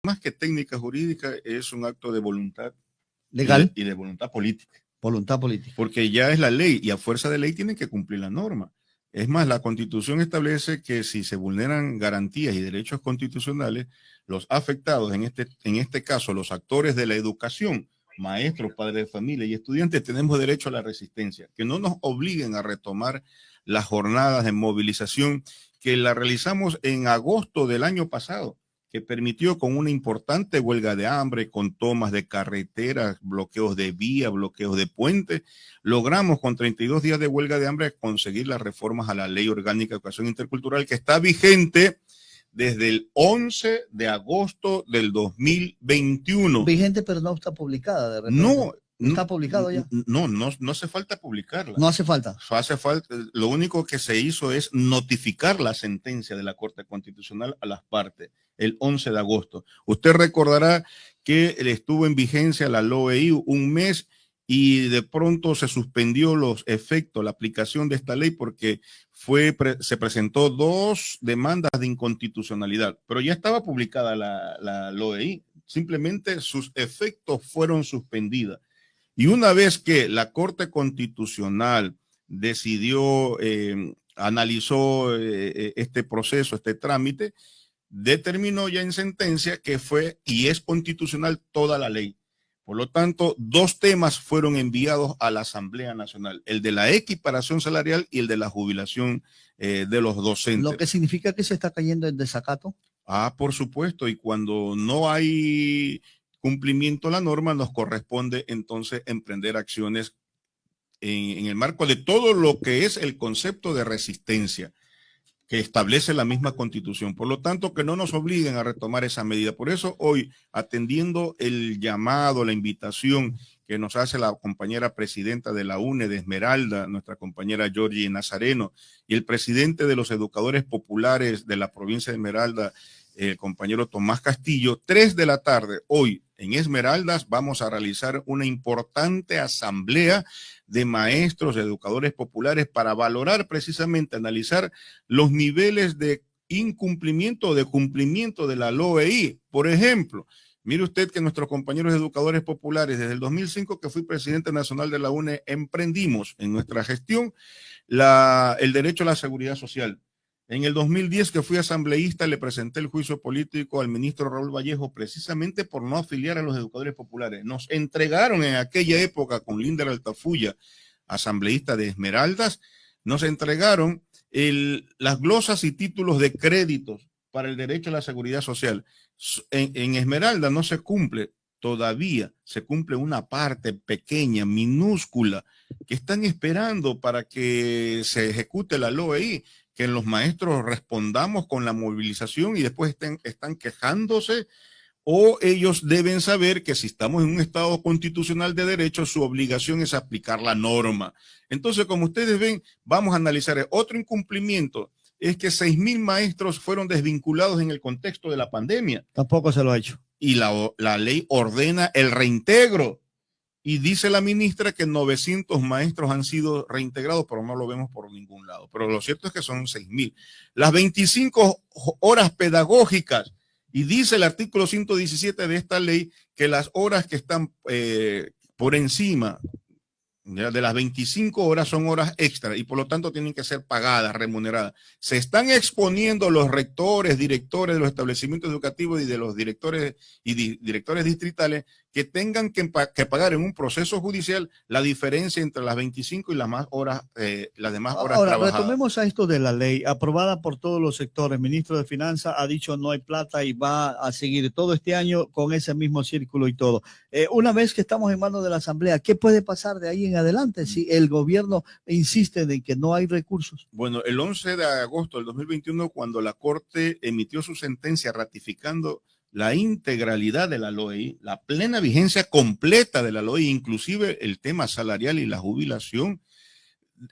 más que técnica jurídica, es un acto de voluntad legal y de voluntad política. Voluntad política. Porque ya es la ley y a fuerza de ley tienen que cumplir la norma. Es más, la Constitución establece que si se vulneran garantías y derechos constitucionales, los afectados, en este caso, los actores de la educación, maestros, padres de familia y estudiantes, tenemos derecho a la resistencia, que no nos obliguen a retomar las jornadas de movilización que la realizamos en agosto del año pasado, que permitió con una importante huelga de hambre, con tomas de carreteras, bloqueos de vía, bloqueos de puentes, logramos con 32 días de huelga de hambre conseguir las reformas a la Ley Orgánica de Educación Intercultural, que está vigente desde el 11 de agosto del 2021. Vigente, pero no está publicada. De repente. No. ¿Está publicado ya? No hace falta publicarla. No hace falta. Hace falta. Lo único que se hizo es notificar la sentencia de la Corte Constitucional a las partes el 11 de agosto. Usted recordará que estuvo en vigencia la LOEI un mes y de pronto se suspendió los efectos, la aplicación de esta ley porque se presentó 2 demandas de inconstitucionalidad, pero ya estaba publicada la LOEI, simplemente sus efectos fueron suspendidos. Y una vez que la Corte Constitucional decidió, analizó este proceso, este trámite, determinó ya en sentencia que fue y es constitucional toda la ley. Por lo tanto, 2 temas fueron enviados a la Asamblea Nacional, el de la equiparación salarial y el de la jubilación de los docentes. ¿Lo que significa que se está cayendo en desacato? Por supuesto, y cuando no hay cumplimiento de la norma, nos corresponde entonces emprender acciones en el marco de todo lo que es el concepto de resistencia que establece la misma Constitución. Por lo tanto, que no nos obliguen a retomar esa medida. Por eso hoy, atendiendo el llamado, la invitación que nos hace la compañera presidenta de la UNE de Esmeralda, nuestra compañera Georgie Nazareno, y el presidente de los educadores populares de la provincia de Esmeralda, el compañero Tomás Castillo, 3 de la tarde, hoy en Esmeraldas vamos a realizar una importante asamblea de maestros, educadores populares para valorar precisamente, analizar los niveles de incumplimiento o de cumplimiento de la LOEI. Por ejemplo, mire usted que nuestros compañeros educadores populares, desde el 2005 que fui presidente nacional de la UNE, emprendimos en nuestra gestión el derecho a la seguridad social. En el 2010 que fui asambleísta le presenté el juicio político al ministro Raúl Vallejo precisamente por no afiliar a los educadores populares. Nos entregaron en aquella época con Linder Altafulla, asambleísta de Esmeraldas, nos entregaron las glosas y títulos de créditos para el derecho a la seguridad social. En Esmeralda no se cumple, todavía se cumple una parte pequeña, minúscula, que están esperando para que se ejecute la LOEI, que los maestros respondamos con la movilización y después están quejándose, o ellos deben saber que si estamos en un estado constitucional de derecho, su obligación es aplicar la norma. Entonces, como ustedes ven, vamos a analizar otro incumplimiento, es que 6,000 maestros fueron desvinculados en el contexto de la pandemia. Tampoco se lo ha hecho. Y la ley ordena el reintegro. Y dice la ministra que 900 maestros han sido reintegrados, pero no lo vemos por ningún lado. Pero lo cierto es que son 6,000. Las 25 horas pedagógicas, y dice el artículo 117 de esta ley que las horas que están por encima de las 25 horas son horas extra y por lo tanto tienen que ser pagadas, remuneradas. Se están exponiendo los rectores, directores de los establecimientos educativos y de los directores y directores distritales que tengan que pagar en un proceso judicial la diferencia entre las 25 y las demás horas Ahora, trabajadas. Retomemos a esto de la ley aprobada por todos los sectores. El ministro de Finanzas ha dicho no hay plata y va a seguir todo este año con ese mismo círculo y todo. Una vez que estamos en manos de la Asamblea, ¿qué puede pasar de ahí en adelante si el gobierno insiste en que no hay recursos? Bueno, el 11 de agosto del 2021, cuando la Corte emitió su sentencia ratificando la integralidad de la LOEI, la plena vigencia completa de la LOEI, inclusive el tema salarial y la jubilación,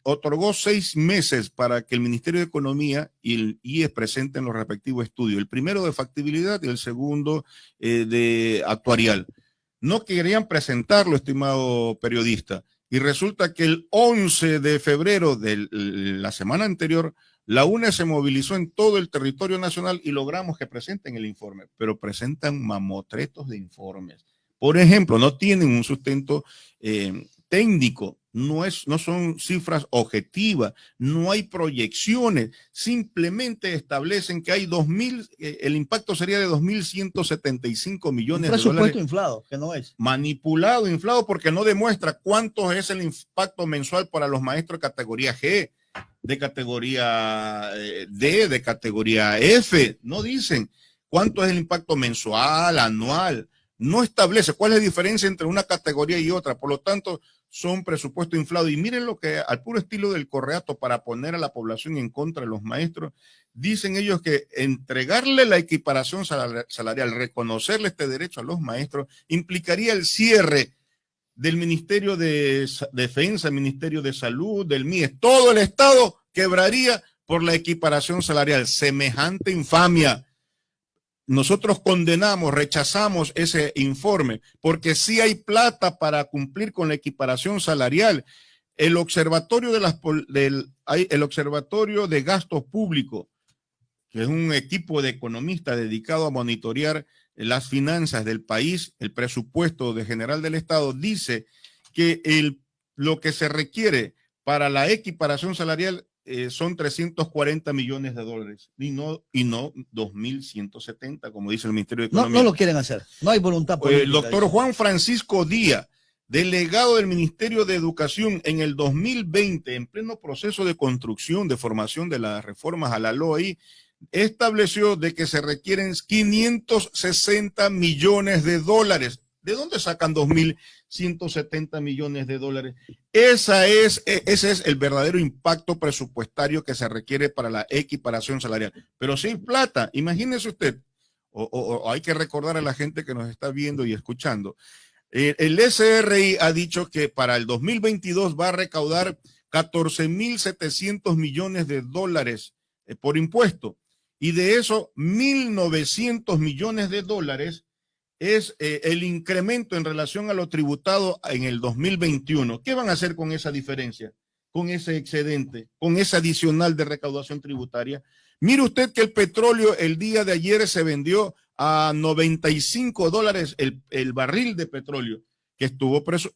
otorgó 6 meses para que el Ministerio de Economía y el IES presenten los respectivos estudios, el primero de factibilidad y el segundo de actuarial. No querían presentarlo, estimado periodista, y resulta que el 11 de febrero de la semana anterior La UNE se movilizó en todo el territorio nacional y logramos que presenten el informe, pero presentan mamotretos de informes. Por ejemplo, no tienen un sustento técnico, no son cifras objetivas, no hay proyecciones, simplemente establecen que hay el impacto sería de 2.175 millones de dólares. Un presupuesto inflado, que no es. Manipulado, inflado, porque no demuestra cuánto es el impacto mensual para los maestros de categoría G, de categoría D, de categoría F. No dicen cuánto es el impacto mensual, anual. No establece cuál es la diferencia entre una categoría y otra. Por lo tanto, son presupuesto inflado. Y miren lo que, al puro estilo del Correato, para poner a la población en contra de los maestros, dicen ellos que entregarle la equiparación salarial, reconocerle este derecho a los maestros, implicaría el cierre del Ministerio de Defensa, Ministerio de Salud, del MIES. Todo el Estado quebraría por la equiparación salarial. Semejante infamia. Nosotros condenamos, rechazamos ese informe, porque sí hay plata para cumplir con la equiparación salarial. El Observatorio el Observatorio de Gastos Públicos, que es un equipo de economistas dedicado a monitorear las finanzas del país, el presupuesto general del Estado, dice que lo que se requiere para la equiparación salarial son 340 millones de dólares y no 2.170, como dice el Ministerio de Economía. No lo quieren hacer, no hay voluntad política. El doctor Juan Francisco Díaz, delegado del Ministerio de Educación en el 2020, en pleno proceso de construcción, de formación de las reformas a la LOI, estableció de que se requieren 560 millones de dólares. ¿De dónde sacan 2.170 millones de dólares? Ese es el verdadero impacto presupuestario que se requiere para la equiparación salarial. Pero sin plata, imagínese usted, o hay que recordar a la gente que nos está viendo y escuchando, el SRI ha dicho que para el 2022 va a recaudar 14.700 millones de dólares por impuesto. Y de eso, 1.900 millones de dólares es el incremento en relación a lo tributado en el 2021. ¿Qué van a hacer con esa diferencia? Con ese excedente, con ese adicional de recaudación tributaria. Mire usted que el petróleo el día de ayer se vendió a $95 el barril de petróleo, que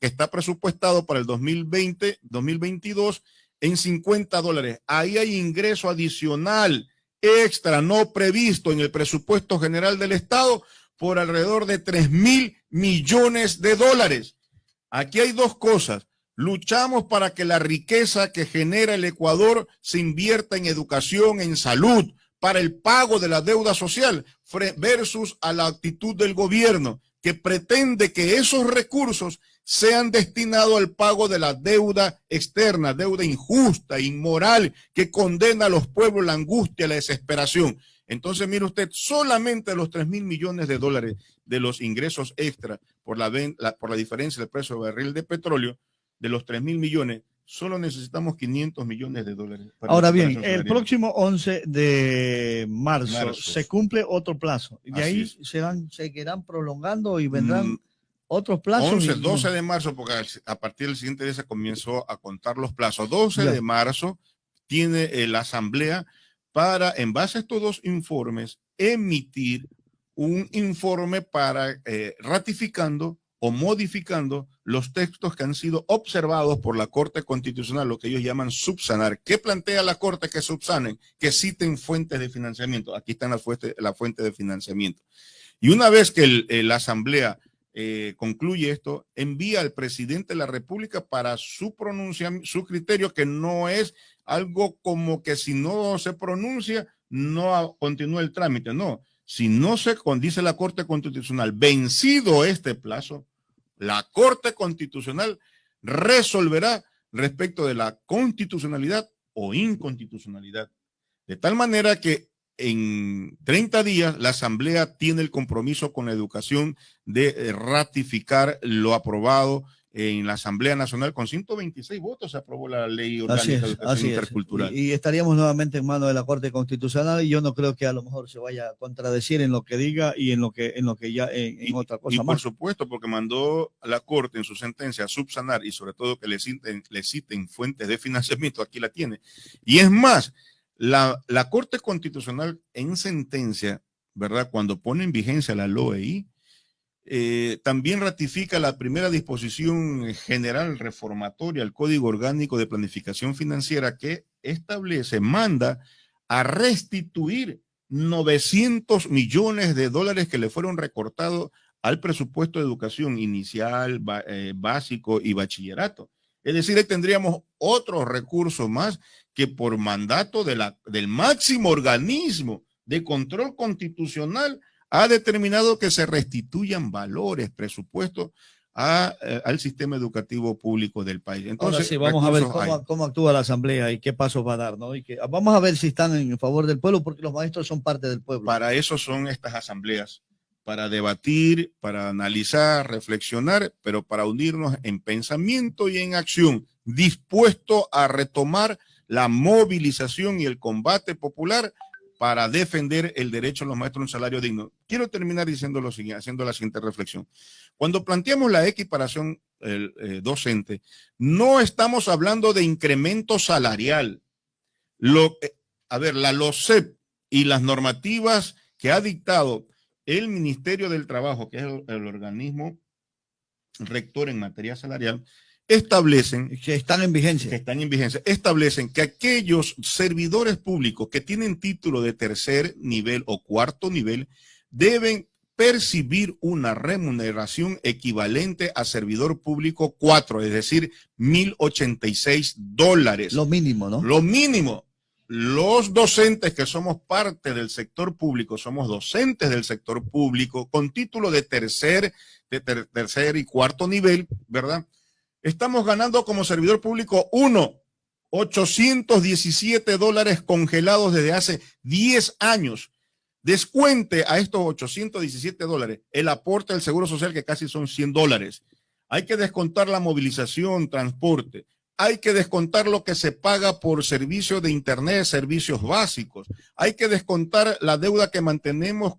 está presupuestado para el 2022 en $50. Ahí hay ingreso adicional extra no previsto en el presupuesto general del Estado por alrededor de 3.000 millones de dólares. Aquí hay dos cosas. Luchamos para que la riqueza que genera el Ecuador se invierta en educación, en salud, para el pago de la deuda social, versus a la actitud del gobierno, que pretende que esos recursos sean destinados al pago de la deuda externa, deuda injusta, inmoral, que condena a los pueblos a la angustia, a la desesperación. Entonces, mire usted, solamente los 3.000 millones de dólares de los ingresos extra por la diferencia del precio del barril de petróleo, de los 3.000 millones, solo necesitamos 500 millones de dólares. Ahora bien, el próximo 11 de marzo se cumple otro plazo. De ahí seguirán prolongando y vendrán otros plazos. 12 de marzo, porque a partir del siguiente día se comenzó a contar los plazos. 12 de marzo tiene la Asamblea para, en base a estos dos informes, emitir un informe para ratificando o modificando los textos que han sido observados por la Corte Constitucional, lo que ellos llaman subsanar. ¿Qué plantea la Corte que subsanen? Que citen fuentes de financiamiento. Aquí están la fuente de financiamiento. Y una vez que la Asamblea concluye esto, envía al presidente de la República para su pronunciamiento, su criterio, que no es algo como que si no se pronuncia, no continúa el trámite. No, si no se dice la Corte Constitucional, vencido este plazo, la Corte Constitucional resolverá respecto de la constitucionalidad o inconstitucionalidad. De tal manera que en 30 días la Asamblea tiene el compromiso con la educación de ratificar lo aprobado en la Asamblea Nacional. Con 126 votos se aprobó la ley orgánica de educación intercultural. Y estaríamos nuevamente en manos de la Corte Constitucional, y yo no creo que a lo mejor se vaya a contradecir en lo que diga y en lo que ya en otra cosa más. Por supuesto, porque mandó a la Corte en su sentencia a subsanar y sobre todo que le citen fuentes de financiamiento. Aquí la tiene. Y es más, La Corte Constitucional en sentencia, ¿verdad? Cuando pone en vigencia la LOEI, también ratifica la primera disposición general reformatoria al Código Orgánico de Planificación Financiera que manda a restituir 900 millones de dólares que le fueron recortados al presupuesto de educación inicial, básico y bachillerato. Es decir, ahí tendríamos otros recursos más que por mandato del máximo organismo de control constitucional ha determinado que se restituyan valores, presupuestos al sistema educativo público del país. Entonces, ahora sí, vamos a ver cómo actúa la Asamblea y qué pasos va a dar, ¿no? Vamos a ver si están en favor del pueblo, porque los maestros son parte del pueblo. Para eso son estas asambleas, para debatir, para analizar, reflexionar, pero para unirnos en pensamiento y en acción, dispuesto a retomar la movilización y el combate popular para defender el derecho a los maestros a un salario digno. Quiero terminar diciendo lo siguiente, haciendo la siguiente reflexión. Cuando planteamos la equiparación docente, no estamos hablando de incremento salarial. La LOCEP y las normativas que ha dictado el Ministerio del Trabajo, que es el organismo rector en materia salarial, establecen que están en vigencia, establecen que aquellos servidores públicos que tienen título de tercer nivel o cuarto nivel deben percibir una remuneración equivalente a servidor público 4, es decir, $1,086. Lo mínimo, ¿no? Lo mínimo. Los docentes que somos parte del sector público, somos docentes del sector público con título de tercer y cuarto nivel, ¿verdad? Estamos ganando como servidor público $817 congelados desde hace 10 años. Descuente a estos $817 el aporte del Seguro Social, que casi son $100. Hay que descontar la movilización, transporte. Hay que descontar lo que se paga por servicios de internet, servicios básicos. Hay que descontar la deuda que mantenemos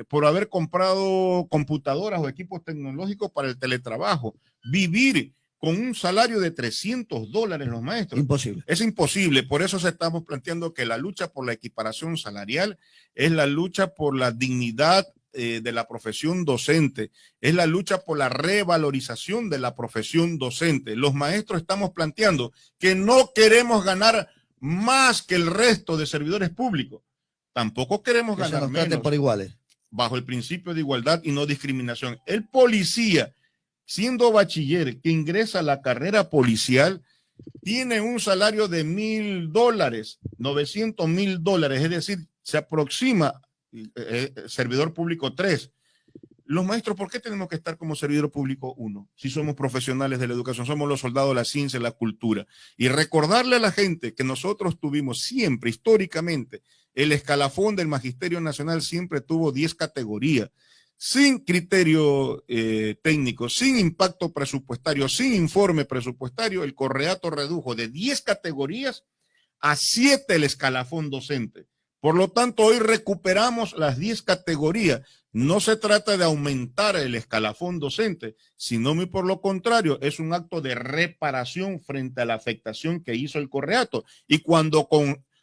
por haber comprado computadoras o equipos tecnológicos para el teletrabajo. Vivir con un salario de $300 los maestros. Imposible. Es imposible. Por eso se estamos planteando que la lucha por la equiparación salarial es la lucha por la dignidad de la profesión docente, es la lucha por la revalorización de la profesión docente. Los maestros estamos planteando que no queremos ganar más que el resto de servidores públicos. Tampoco queremos ganar menos. Por iguales. Bajo el principio de igualdad y no discriminación. El policía, siendo bachiller, que ingresa a la carrera policial, tiene un salario de $1,000, $900,000, es decir, se aproxima servidor público 3. Los maestros, ¿por qué tenemos que estar como servidor público 1? Si somos profesionales de la educación, somos los soldados de la ciencia y la cultura. Y recordarle a la gente que nosotros tuvimos siempre, históricamente, el escalafón del Magisterio Nacional siempre tuvo 10 categorías, sin criterio técnico, sin impacto presupuestario, sin informe presupuestario. El Correato redujo de 10 categorías a 7 el escalafón docente. Por lo tanto, hoy recuperamos las 10 categorías. No se trata de aumentar el escalafón docente, sino muy por lo contrario, es un acto de reparación frente a la afectación que hizo el Correato. Y cuando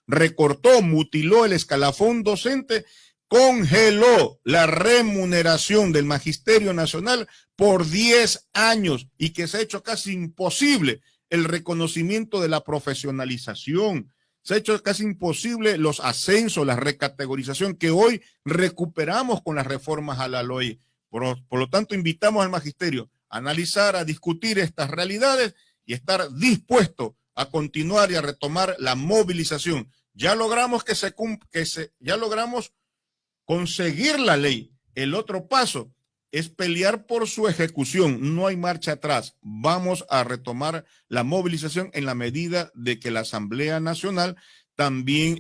recortó, mutiló el escalafón docente, congeló la remuneración del Magisterio Nacional por 10 años y que se ha hecho casi imposible el reconocimiento de la profesionalización. Se ha hecho casi imposible los ascensos, la recategorización que hoy recuperamos con las reformas a la LOI. Por lo tanto, invitamos al magisterio a analizar, a discutir estas realidades y estar dispuesto a continuar y a retomar la movilización. Ya logramos ya logramos conseguir la ley. El otro paso es pelear por su ejecución. No hay marcha atrás. Vamos a retomar la movilización en la medida de que la Asamblea Nacional también,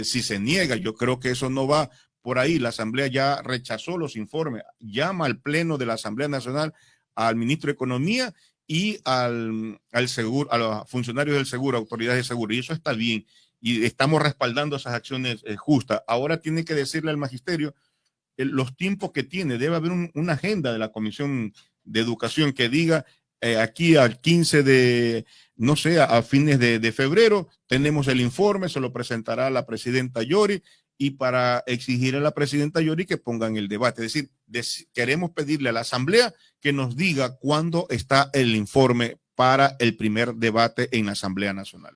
si se niega, yo creo que eso no va por ahí. La Asamblea ya rechazó los informes, llama al Pleno de la Asamblea Nacional, al ministro de Economía y al seguro, a los funcionarios del seguro, autoridades de seguro, y eso está bien. Y estamos respaldando esas acciones justas. Ahora tiene que decirle al magisterio los tiempos que tiene. Debe haber una agenda de la Comisión de Educación que diga aquí al 15 de no sé, a fines de febrero, tenemos el informe, se lo presentará la presidenta Yori, y para exigir a la presidenta Yori que pongan el debate. Es decir, queremos pedirle a la Asamblea que nos diga cuándo está el informe para el primer debate en la Asamblea Nacional.